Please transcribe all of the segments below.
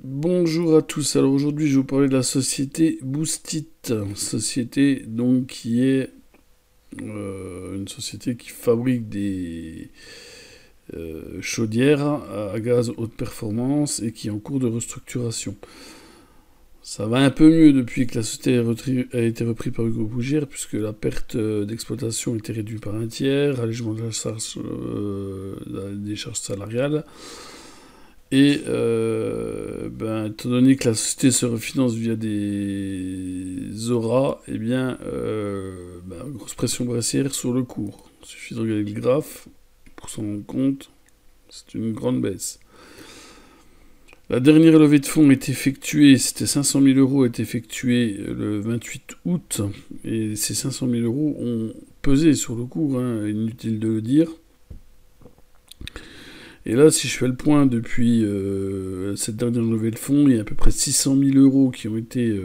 Bonjour à tous. Alors aujourd'hui, je vais vous parler de la société Boostit, société donc qui est une société qui fabrique des chaudières à gaz haute performance et qui est en cours de restructuration. Ça va un peu mieux depuis que la société a été reprise par Hugo Bougier, puisque la perte d'exploitation a été réduite par un tiers, allègement de la charge, des charges salariales. Et étant donné que la société se refinance via des auras, eh bien, grosse pression baissière sur le cours. Il suffit de regarder le graphe pour s'en rendre compte. C'est une grande baisse. La dernière levée de fonds est effectuée, c'était 500 000 euros, est effectuée le 28 août. Et ces 500 000 euros ont pesé sur le cours, hein, inutile de le dire. Et là, si je fais le point depuis cette dernière levée de fonds, il y a à peu près 600 000 euros qui ont été...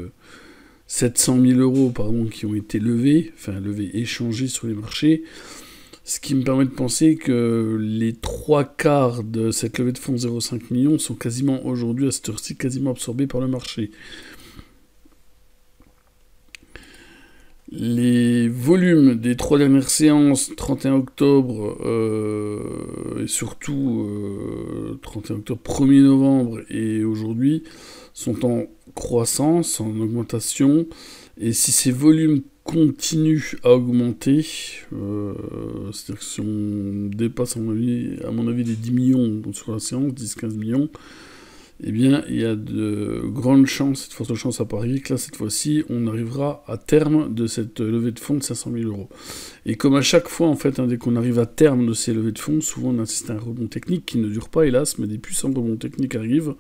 700 000 euros, pardon, qui ont été levés, échangés sur les marchés. Ce qui me permet de penser que les 3/4 de cette levée de fonds 0,5 millions sont quasiment aujourd'hui, à cette heure-ci, quasiment absorbés par le marché. Les volumes des 3 dernières séances, 31 octobre et surtout 31 octobre, 1er novembre et aujourd'hui, sont en croissance, en augmentation. Et si ces volumes continuent à augmenter, c'est-à-dire que si on dépasse à mon avis les 10 millions sur la séance, 10-15 millions, eh bien, il y a de grandes chances, de fortes chances à parier que là, cette fois-ci, on arrivera à terme de cette levée de fonds de 500 000 euros. Et comme à chaque fois, en fait, dès qu'on arrive à terme de ces levées de fonds, souvent on assiste à un rebond technique qui ne dure pas, hélas, mais des puissants rebonds techniques arrivent,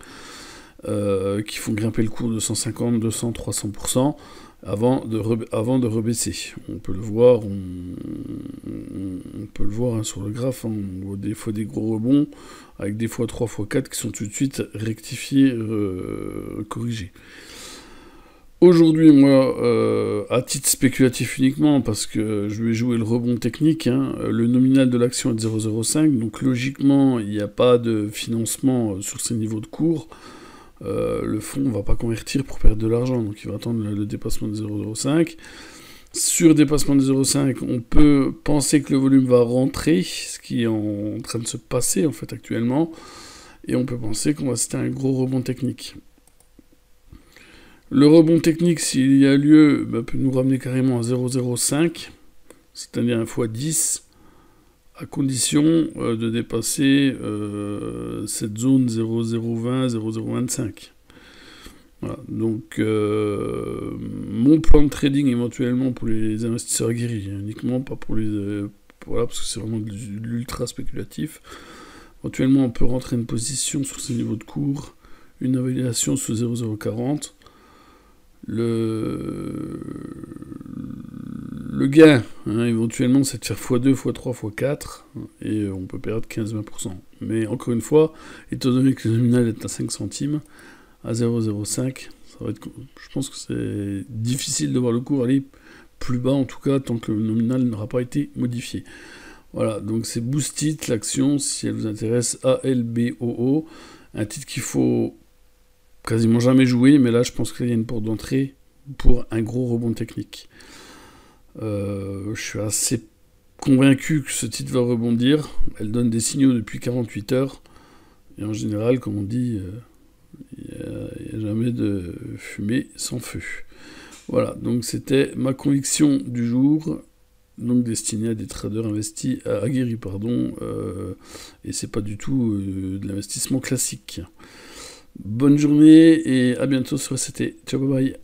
qui font grimper le cours de 150, 200, 300%, avant de rebaisser. On peut le voir, hein, sur le graphe, hein, on voit des fois des gros rebonds, avec des fois 3 fois 4 qui sont tout de suite rectifiés, corrigés. Aujourd'hui, moi, à titre spéculatif uniquement, parce que je vais jouer le rebond technique, hein, le nominal de l'action est de 0,05, donc logiquement, il n'y a pas de financement sur ces niveaux de cours. Le fonds ne va pas convertir pour perdre de l'argent, donc il va attendre le dépassement de 0,05. Sur dépassement de 0,5, on peut penser que le volume va rentrer, ce qui est en train de se passer en fait actuellement, et on peut penser qu'on va assister à un gros rebond technique. Le rebond technique, s'il y a lieu, peut nous ramener carrément à 0,05, c'est-à-dire 1 fois 10, à condition de dépasser cette zone 0,020, 0,025. Voilà, donc mon plan de trading éventuellement pour les investisseurs aguerris, uniquement pas pour les... voilà, parce que c'est vraiment de l'ultra spéculatif. Éventuellement on peut rentrer une position sur ces niveaux de cours, une évaluation sous 0,040. Le gain, hein, éventuellement, c'est de faire x2, x3, x4, et on peut perdre 15-20%. Mais encore une fois, étant donné que le nominal est à 5 centimes, à 0,05, ça va être, je pense que c'est difficile de voir le cours aller plus bas, en tout cas, tant que le nominal n'aura pas été modifié. Voilà, donc c'est Boostit, l'action, si elle vous intéresse, ALBOO, un titre qu'il faut quasiment jamais jouer, mais là, je pense qu'il y a une porte d'entrée pour un gros rebond technique. Je suis assez convaincu que ce titre va rebondir. Elle donne des signaux depuis 48 heures. Et en général, comme on dit, il n'y a jamais de fumée sans feu. Voilà, donc c'était ma conviction du jour, donc destinée à des traders aguerris, pardon, et c'est pas du tout de l'investissement classique. Bonne journée et à bientôt sur SCT. Ciao, bye bye.